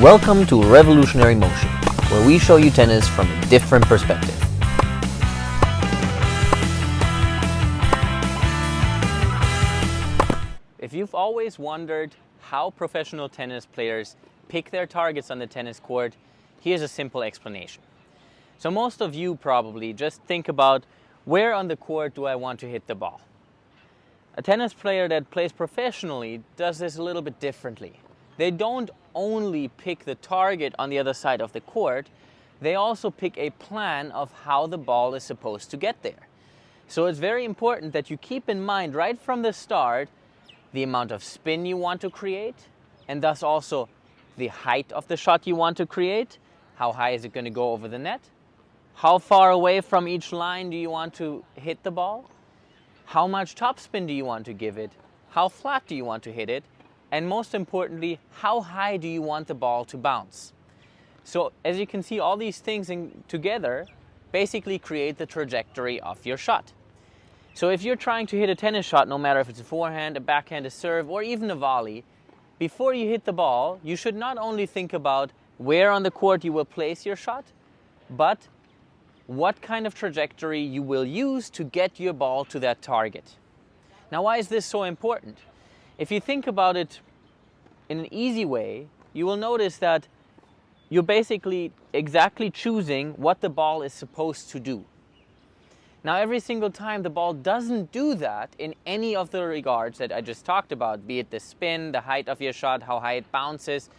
Welcome to Revolutionary Motion, where we show you tennis from a different perspective. If you've always wondered how professional tennis players pick their targets on the tennis court, here's a simple explanation. So most of you probably just think about, where on the court do I want to hit the ball? A tennis player that plays professionally does this a little bit differently. They don't only pick the target on the other side of the court, they also pick a plan of how the ball is supposed to get there. So it's very important that you keep in mind right from the start the amount of spin you want to create, and thus also the height of the shot you want to create. How high is it going to go over the net? How far away from each line do you want to hit the ball? How much topspin do you want to give it? How flat do you want to hit it? And most importantly, how high do you want the ball to bounce? So as you can see, all these things together basically create the trajectory of your shot. So if you're trying to hit a tennis shot, no matter if it's a forehand, a backhand, a serve, or even a volley, before you hit the ball, you should not only think about where on the court you will place your shot, but what kind of trajectory you will use to get your ball to that target. Now, why is this so important? If you think about it in an easy way, you will notice that you're basically exactly choosing what the ball is supposed to do. Now, every single time the ball doesn't do that in any of the regards that I just talked about, be it the spin, the height of your shot, how high it bounces,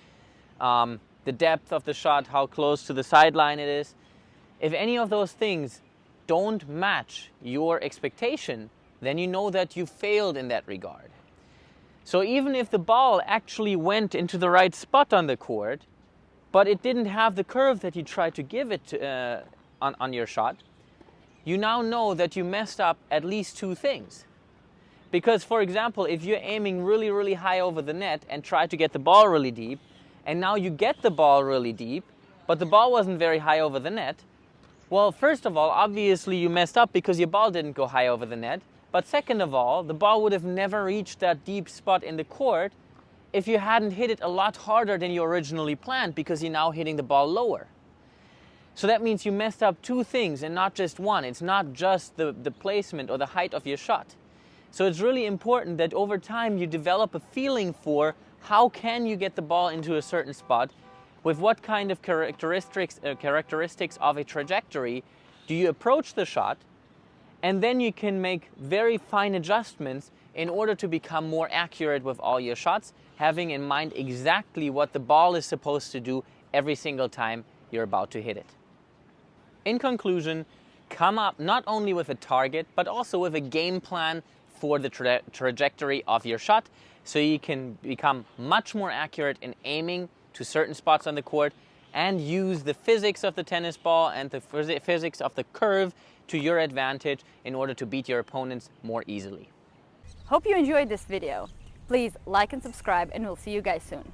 the depth of the shot, how close to the sideline it is, if any of those things don't match your expectation, then you know that you failed in that regard. So even if the ball actually went into the right spot on the court, but it didn't have the curve that you tried to give it on your shot, you now know that you messed up at least two things. Because, for example, if you're aiming really, really high over the net and try to get the ball really deep, and now you get the ball really deep, but the ball wasn't very high over the net, well, first of all, obviously you messed up because your ball didn't go high over the net. But second of all, the ball would have never reached that deep spot in the court if you hadn't hit it a lot harder than you originally planned, because you're now hitting the ball lower. So that means you messed up two things and not just one. It's not just the placement or the height of your shot. So it's really important that over time you develop a feeling for how can you get the ball into a certain spot, with what kind of characteristics of a trajectory do you approach the shot, and then you can make very fine adjustments in order to become more accurate with all your shots, having in mind exactly what the ball is supposed to do every single time you're about to hit it. In conclusion, come up not only with a target, but also with a game plan for the trajectory of your shot, so you can become much more accurate in aiming to certain spots on the court and use the physics of the tennis ball and the physics of the curve to your advantage in order to beat your opponents more easily. Hope you enjoyed this video. Please like and subscribe, and we'll see you guys soon.